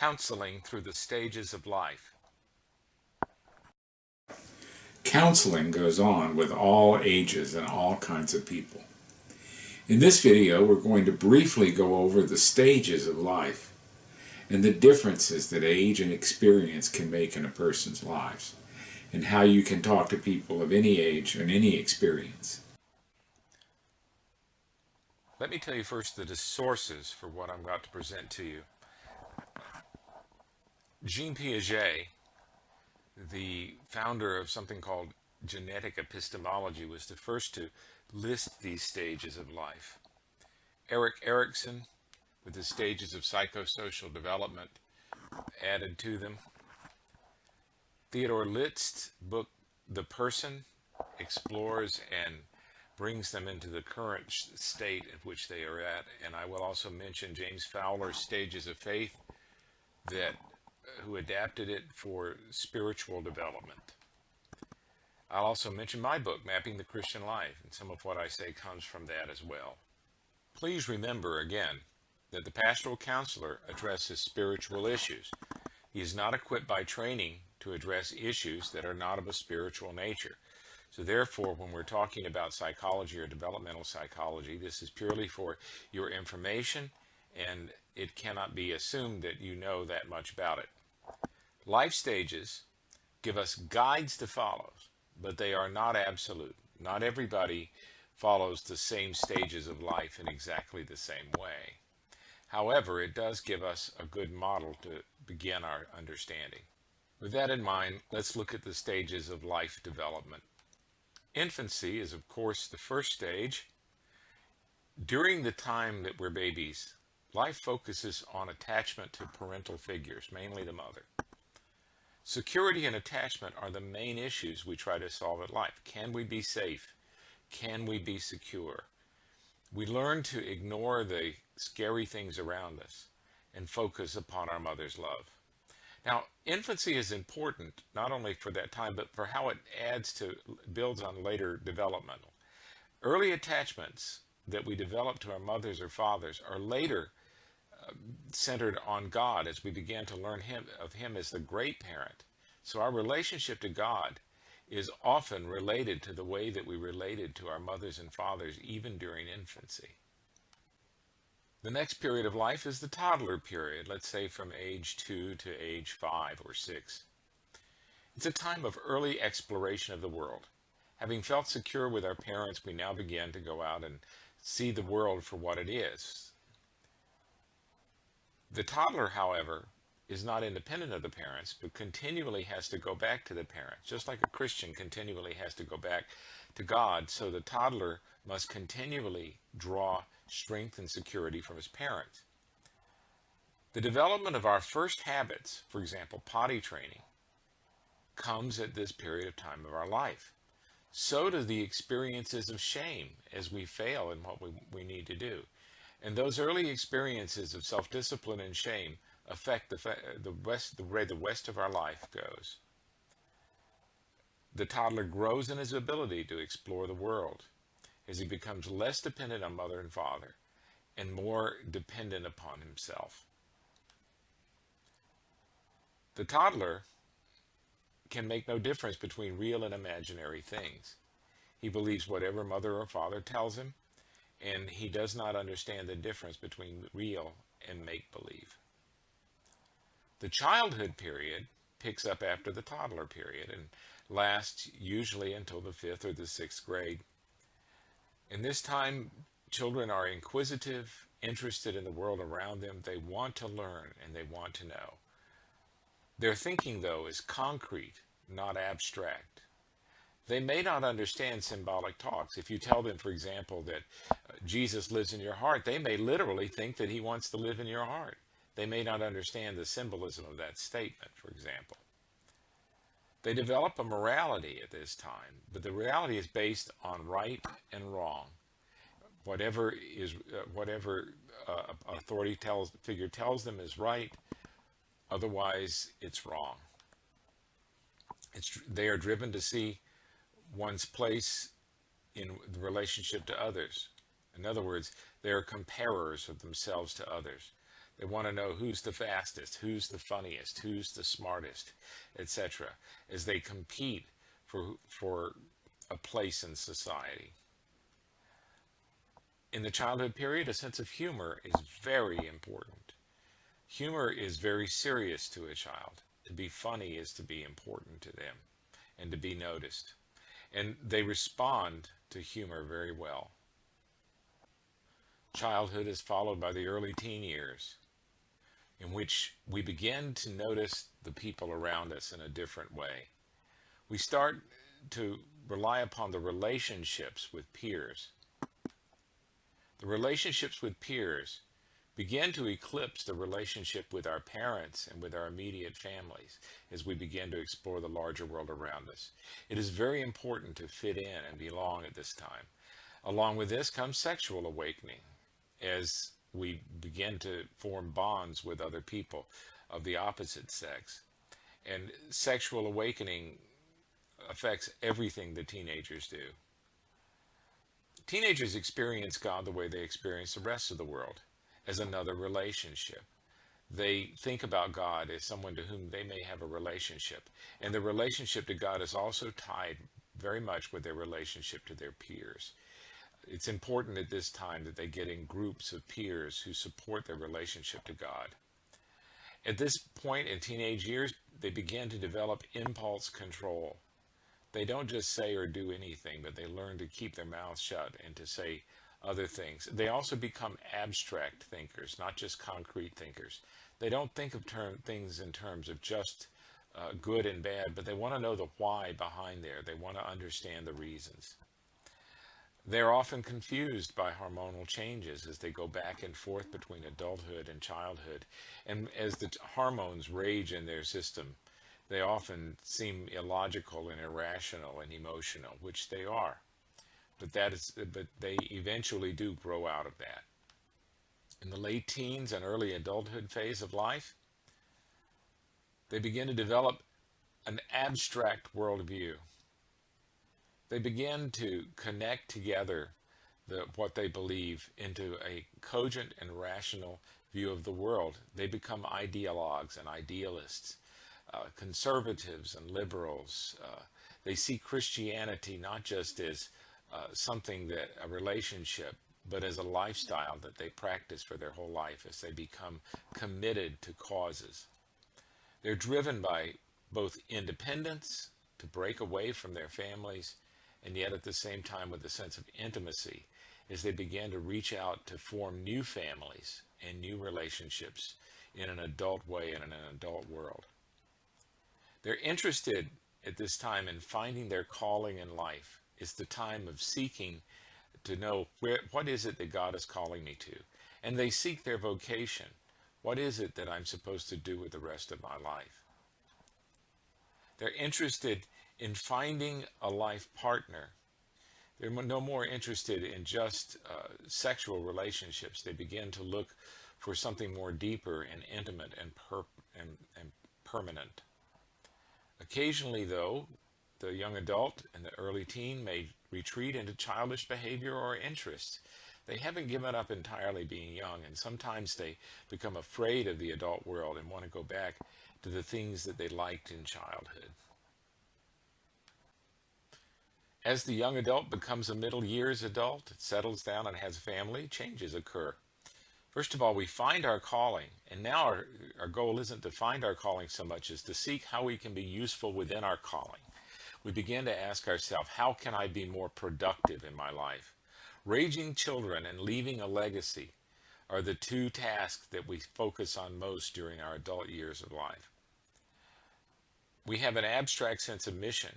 counseling through the stages of life. Counseling goes on with all ages and all kinds of people. In this video, we're going to briefly go over the stages of life and the differences that age and experience can make in a person's lives, and how you can talk to people of any age and any experience. Let me tell you first the sources for what I'm about to present to you. Jean Piaget, the founder of something called genetic epistemology, was the first to list these stages of life. Erik Erikson, with the stages of psychosocial development added to them. Theodor Litz's book, The Person, explores and brings them into the current state at which they are at. And I will also mention James Fowler's Stages of Faith, who adapted it for spiritual development. I'll also mention my book, Mapping the Christian Life, and some of what I say comes from that as well. Please remember again that the pastoral counselor addresses spiritual issues. He is not equipped by training to address issues that are not of a spiritual nature. So therefore, when we're talking about psychology or developmental psychology, this is purely for your information, and it cannot be assumed that you know that much about it. Life stages give us guides to follow, but they are not absolute. Not everybody follows the same stages of life in exactly the same way. However, it does give us a good model to begin our understanding. With that in mind, let's look at the stages of life development. Infancy is, of course, the first stage. During the time that we're babies, life focuses on attachment to parental figures, mainly the mother. Security and attachment are the main issues we try to solve in life. Can we be safe? Can we be secure? We learn to ignore the scary things around us and focus upon our mother's love. Now, infancy is important not only for that time, but for how it builds on later developmental. Early attachments that we develop to our mothers or fathers are later centered on God as we begin to learn of Him as the great parent. So our relationship to God is often related to the way that we related to our mothers and fathers even during infancy. The next period of life is the toddler period, let's say from age 2 to age 5 or 6. It's a time of early exploration of the world. Having felt secure with our parents, we now begin to go out and see the world for what it is. The toddler, however, is not independent of the parents, but continually has to go back to the parents, just like a Christian continually has to go back to God. So the toddler must continually draw strength and security from his parents. The development of our first habits, for example, potty training, comes at this period of time of our life. So do the experiences of shame as we fail in what we need to do. And those early experiences of self-discipline and shame affect the way the rest of our life goes. The toddler grows in his ability to explore the world as he becomes less dependent on mother and father and more dependent upon himself. The toddler can make no difference between real and imaginary things. He believes whatever mother or father tells him, and he does not understand the difference between real and make-believe. The childhood period picks up after the toddler period and lasts usually until the 5th or the 6th grade. In this time, children are inquisitive, interested in the world around them. They want to learn and they want to know. Their thinking, though, is concrete, not abstract. They may not understand symbolic talks. If you tell them, for example, that Jesus lives in your heart, they may literally think that he wants to live in your heart. They may not understand the symbolism of that statement, for example. They develop a morality at this time, but the reality is based on right and wrong. Whatever authority figure tells them is right, otherwise it's wrong. They are driven to see one's place in the relationship to others. In other words, they are comparers of themselves to others. They want to know who's the fastest, who's the funniest, who's the smartest, etc., as they compete for a place in society. In the childhood period, a sense of humor is very important. Humor is very serious to a child. To be funny is to be important to them and to be noticed. And they respond to humor very well. Childhood is followed by the early teen years, in which we begin to notice the people around us in a different way. We start to rely upon the relationships with peers. The relationships with peers begin to eclipse the relationship with our parents and with our immediate families as we begin to explore the larger world around us. It is very important to fit in and belong at this time. Along with this comes sexual awakening as we begin to form bonds with other people of the opposite sex. And sexual awakening affects everything that teenagers do. Teenagers experience God the way they experience the rest of the world, as another relationship. They think about God as someone to whom they may have a relationship. And their relationship to God is also tied very much with their relationship to their peers. It's important at this time that they get in groups of peers who support their relationship to God. At this point in teenage years, they begin to develop impulse control. They don't just say or do anything, but they learn to keep their mouths shut and to say other things. They also become abstract thinkers, not just concrete thinkers. They don't think of things in terms of just good and bad, but they want to know the why behind there. They want to understand the reasons. They're often confused by hormonal changes as they go back and forth between adulthood and childhood. And as the hormones rage in their system, they often seem illogical and irrational and emotional, which they are. But they eventually do grow out of that. In the late teens and early adulthood phase of life, they begin to develop an abstract worldview. They begin to connect together what they believe into a cogent and rational view of the world. They become ideologues and idealists, conservatives and liberals. They see Christianity not just as something that a relationship, but as a lifestyle that they practice for their whole life as they become committed to causes. They're driven by both independence to break away from their families, and yet at the same time with a sense of intimacy as they begin to reach out to form new families and new relationships in an adult way and in an adult world. They're interested at this time in finding their calling in life. It's the time of seeking to know what is it that God is calling me to. And they seek their vocation. What is it that I'm supposed to do with the rest of my life? They're interested in finding a life partner. They're no more interested in just sexual relationships. They begin to look for something more deeper and intimate and permanent. Occasionally, though, the young adult and the early teen may retreat into childish behavior or interests. They haven't given up entirely being young, and sometimes they become afraid of the adult world and want to go back to the things that they liked in childhood. As the young adult becomes a middle years adult, settles down and has a family, changes occur. First of all, we find our calling, and now our goal isn't to find our calling so much as to seek how we can be useful within our calling. We begin to ask ourselves, how can I be more productive in my life? Raising children and leaving a legacy are the two tasks that we focus on most during our adult years of life. We have an abstract sense of mission,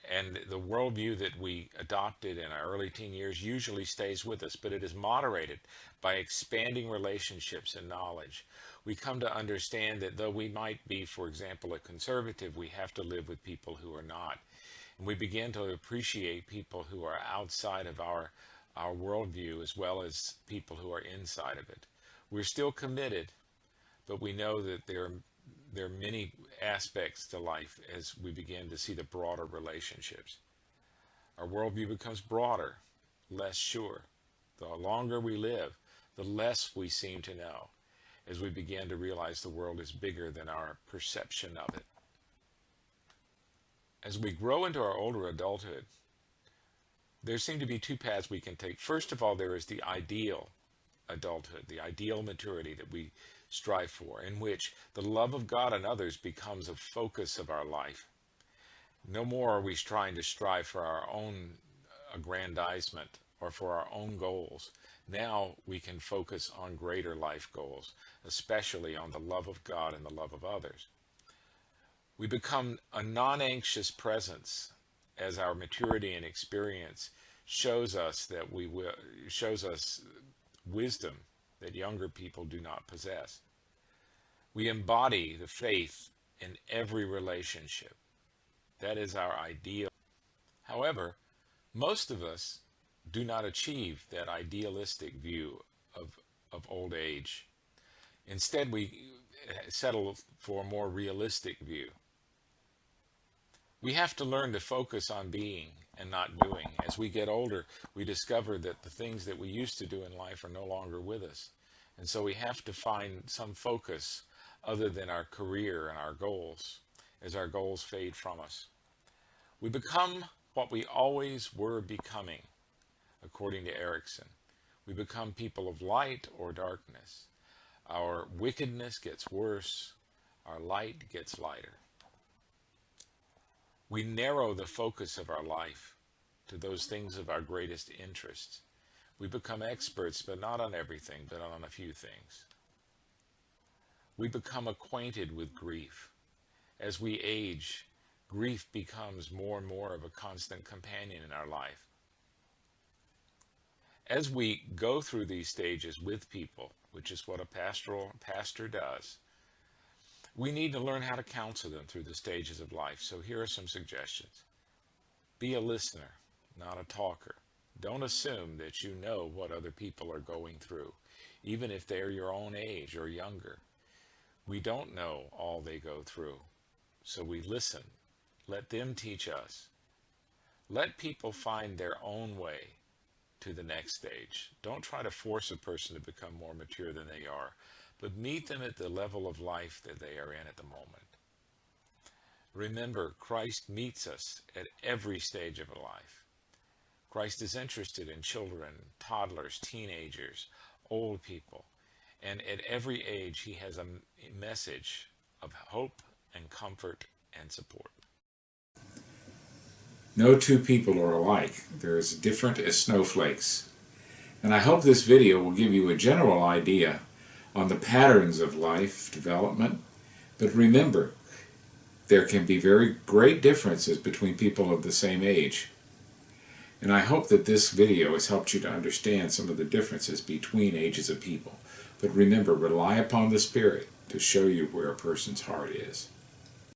and the worldview that we adopted in our early teen years usually stays with us, but it is moderated by expanding relationships and knowledge. We come to understand that though we might be, for example, a conservative, we have to live with people who are not. And we begin to appreciate people who are outside of our worldview as well as people who are inside of it. We're still committed, but we know that there are many aspects to life as we begin to see the broader relationships. Our worldview becomes broader, less sure. The longer we live, the less we seem to know. as we begin to realize the world is bigger than our perception of it. As we grow into our older adulthood, there seem to be two paths we can take. First of all, there is the ideal adulthood, the ideal maturity that we strive for, in which the love of God and others becomes a focus of our life. No more are we trying to strive for our own aggrandizement or for our own goals. Now we can focus on greater life goals, especially on the love of God and the love of others. We become a non-anxious presence as our maturity and experience shows us wisdom that younger people do not possess. We embody the faith in every relationship. That is our ideal. However, most of us do not achieve that idealistic view of old age. Instead, we settle for a more realistic view. We have to learn to focus on being and not doing. As we get older, we discover that the things that we used to do in life are no longer with us. And so we have to find some focus other than our career and our goals as our goals fade from us. We become what we always were becoming, according to Erickson. We become people of light or darkness. Our wickedness gets worse. Our light gets lighter. We narrow the focus of our life to those things of our greatest interest. We become experts, but not on everything, but on a few things. We become acquainted with grief. As we age, grief becomes more and more of a constant companion in our life. As we go through these stages with people, which is what a pastor does, we need to learn how to counsel them through the stages of life. So here are some suggestions. Be a listener, not a talker. Don't assume that you know what other people are going through, even if they're your own age or younger. We don't know all they go through, so we listen. Let them teach us. Let people find their own way to the next stage. Don't try to force a person to become more mature than they are, but meet them at the level of life that they are in at the moment. Remember, Christ meets us at every stage of life. Christ is interested in children, toddlers, teenagers, old people, and at every age he has a message of hope and comfort and support. No two people are alike. They're as different as snowflakes. And I hope this video will give you a general idea on the patterns of life development. But remember, there can be very great differences between people of the same age. And I hope that this video has helped you to understand some of the differences between ages of people. But remember, rely upon the Spirit to show you where a person's heart is.